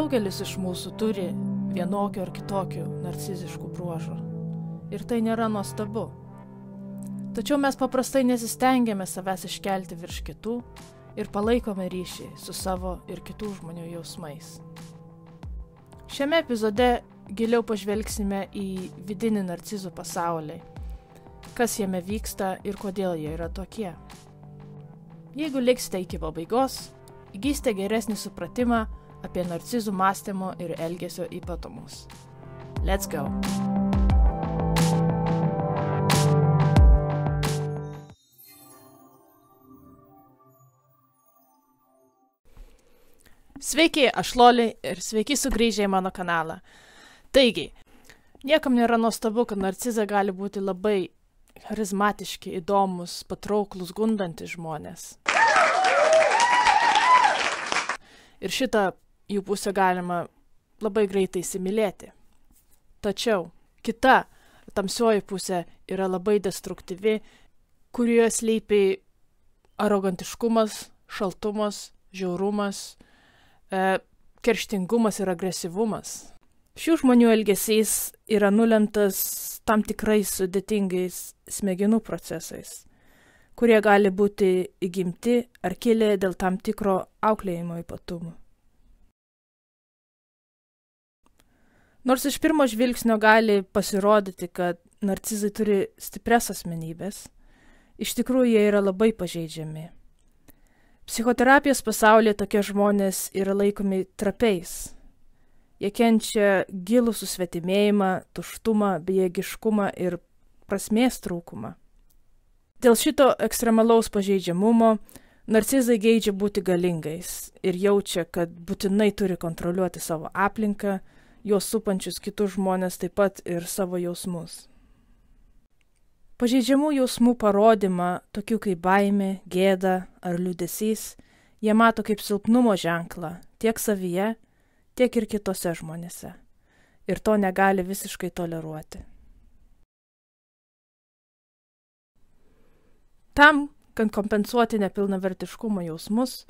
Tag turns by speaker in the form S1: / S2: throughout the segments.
S1: Daugelis iš mūsų turi vienokių ar kitokių narciziškų bruožų. Ir tai nėra nuostabu. Tačiau mes paprastai nesistengiame savęs iškelti virš kitų ir palaikome ryšį su savo ir kitų žmonių jausmais. Šiame epizode giliau pažvelgsime į vidinį narcizų pasaulį, kas jame vyksta ir kodėl jie yra tokie. Jeigu liksite iki pabaigos, įgysite geresnį supratimą apie narcizų mąstymo ir elgesio ypatumus. Let's go! Sveiki, aš Loli ir sveiki sugrįžę į mano kanalą. Taigi, niekam nėra nuostabu, kad narcizai gali būti labai charizmatiški, įdomus, patrauklus, gundantys žmonės. Ir šitą jų pusę galima labai greitai įsimylėti. Tačiau kita tamsioji pusė yra labai destruktyvi, kurioje slypi arogantiškumas, šaltumas, žiaurumas, kerštingumas ir agresyvumas. Šių žmonių elgesys yra nulemtas tam tikrais sudėtingais smegenų procesais, kurie gali būti įgimti ar kilę dėl tam tikro auklėjimo ypatumų. Nors iš pirmo žvilgsnio gali pasirodyti, kad narcizai turi stiprias asmenybės, iš tikrųjų jie yra labai pažeidžiami. Psichoterapijos pasaulyje tokie žmonės yra laikomi trapiais. Jie kenčia gilų susvetimėjimą, tuštumą, bejėgiškumą ir prasmės trūkumą. Dėl šito ekstremalaus pažeidžiamumo narcizai geidžia būti galingais ir jaučia, kad būtinai turi kontroliuoti savo aplinką, juos supančius kitus žmonės, taip pat ir savo jausmus. Pažeidžiamų jausmų parodymą, tokių kaip baimė, gėda ar liūdesys, jie mato kaip silpnumo ženklą tiek savyje, tiek ir kitose žmonėse. Ir to negali visiškai toleruoti. Tam, kad kompensuoti nepilnavertiškumo jausmus,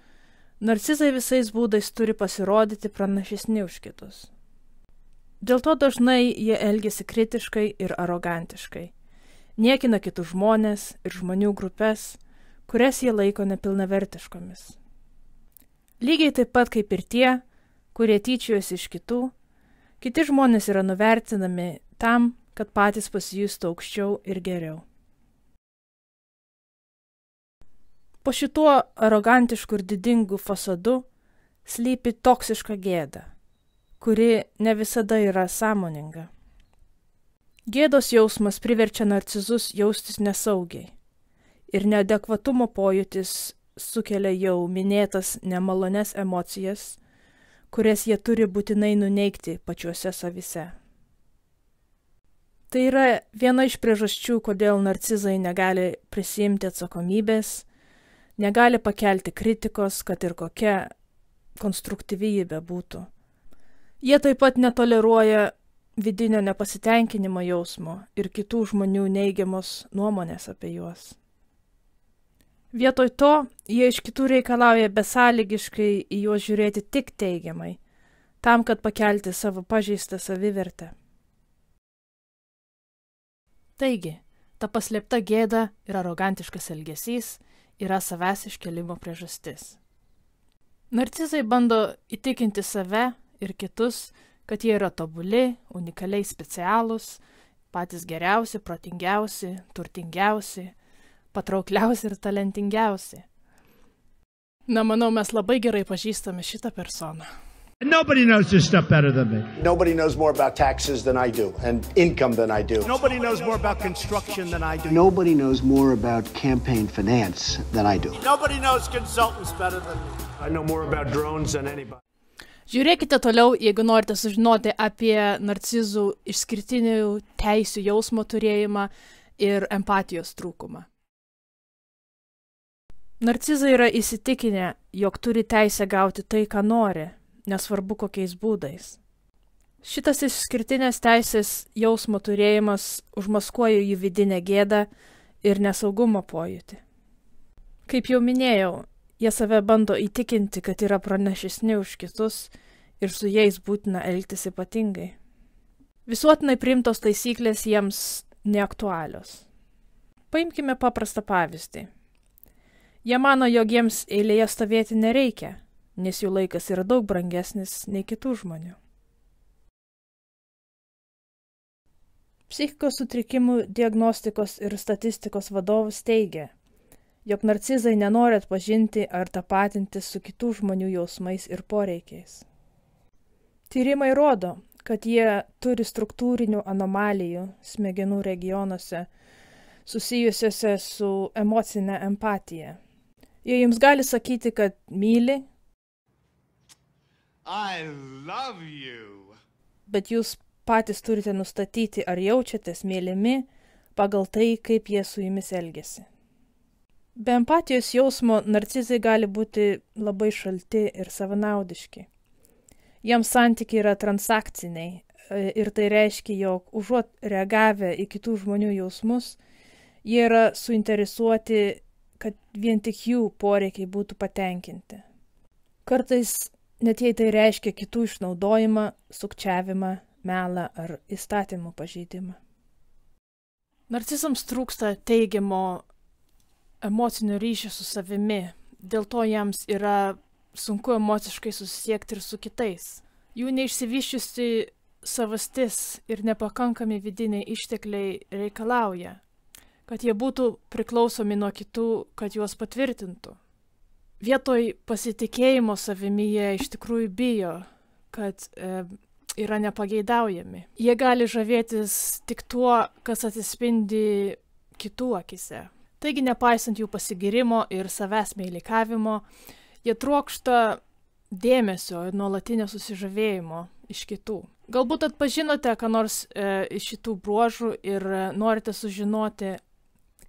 S1: narcizai visais būdais turi pasirodyti pranašesni už kitus. Dėl to dažnai jie elgiasi kritiškai ir arogantiškai. Niekina kitus žmonės ir žmonių grupės, kurias jie laiko nepilnavertiškomis. Lygiai taip pat kaip ir tie, kurie tyčiojasi iš kitų, kiti žmonės yra nuvertinami tam, kad patys pasijustų aukščiau ir geriau. Po šituo arogantišku ir didingu fasadu slypi toksiška gėda, kuri ne visada yra sąmoninga. Gėdos jausmas priverčia narcizus jaustis nesaugiai ir neadekvatumo pojūtis sukelia jau minėtas nemalones emocijas, kurias jie turi būtinai nuneigti pačiuose savise. Tai yra viena iš priežasčių, kodėl narcizai negali prisiimti atsakomybės, negali pakelti kritikos, kad ir kokia konstruktyvi ji bebūtų. Jie taip pat netoleruoja vidinio nepasitenkinimo jausmo ir kitų žmonių neigiamos nuomonės apie juos. Vietoj to, jie iš kitų reikalauja besąlygiškai į juos žiūrėti tik teigiamai, tam, kad pakelti savo pažeistą savivertę. Taigi, ta paslėpta gėda ir arogantiškas elgesys yra savęs iškelimo priežastis. Narcizai bando įtikinti save ir kitus, kad jie yra tobuli, unikaliai specialūs, patys geriausi, protingiausi, turtingiausi, patraukliausi ir talentingiausi. Na, manau, mes labai gerai pažįstame šitą personą.
S2: Nobody knows this stuff better than me.
S3: Nobody knows more about taxes than I do and income than I do.
S4: Nobody knows more about construction than I do.
S5: Nobody knows more about campaign finance than I do.
S4: Nobody knows consultants better than me.
S2: I know more about drones than anybody.
S1: Žiūrėkite toliau, jeigu norite sužinoti apie narcizų išskirtinių teisių jausmo turėjimą ir empatijos trūkumą. Narcizai yra įsitikinę, jog turi teisę gauti tai, ką nori, nesvarbu kokiais būdais. Šitas išskirtinės teisės jausmo turėjimas užmaskuoja jų vidinę gėdą ir nesaugumo pojūtį. Kaip jau minėjau, jie save bando įtikinti, kad yra pranašesni už kitus ir su jais būtina elgtis ypatingai. Visuotinai priimtos taisyklės jiems neaktualios. Paimkime paprastą pavyzdį. Jie mano, jog jiems eilėje stovėti nereikia, nes jų laikas yra daug brangesnis nei kitų žmonių. Psichikos sutrikimų diagnostikos ir statistikos vadovas teigia, jog narcizai nenori atpažinti ar tapatintis su kitų žmonių jausmais ir poreikiais. Tyrimai rodo, kad jie turi struktūrinių anomalijų smegenų regionuose susijusiuose su emocinė empatija. Jie jums gali sakyti, kad myli,
S6: I love you.
S1: Bet jūs patys turite nustatyti, ar jaučiatės mylimi pagal tai, kaip jie su jumis elgiasi. Be empatijos jausmo narcizai gali būti labai šalti ir savanaudiški. Jiems santykiai yra transakciniai ir tai reiškia, jog užuot reagavę į kitų žmonių jausmus, jie yra suinteresuoti, kad vien tik jų poreikiai būtų patenkinti. Kartais net jei tai reiškia kitų išnaudojimą, sukčiavimą, melą ar įstatymų pažeidimą. Narcizams trūksta teigiamo emocinio ryšio su savimi, dėl to jiems yra sunku emociškai susisiekti ir su kitais. Jų neišsivyščiusi savastis ir nepakankami vidiniai ištekliai reikalauja, kad jie būtų priklausomi nuo kitų, kad juos patvirtintų. Vietoj pasitikėjimo savimi jie iš tikrųjų bijo, kad yra nepageidaujami. Jie gali žavėtis tik tuo, kas atsispindi kitų akise. Taigi, nepaisant jų pasigirimo ir savęs meilikavimo, jie trokšta dėmesio ir nuolatinio susižavėjimo iš kitų. Galbūt atpažinote, ką nors iš šitų bruožų ir norite sužinoti,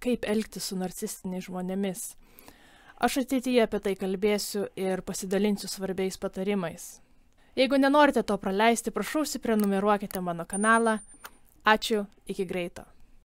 S1: kaip elgtis su narcistiniais žmonėmis. Aš ateityje apie tai kalbėsiu ir pasidalinsiu svarbiais patarimais. Jeigu nenorite to praleisti, prašau, prenumeruokite mano kanalą. Ačiū, iki greito.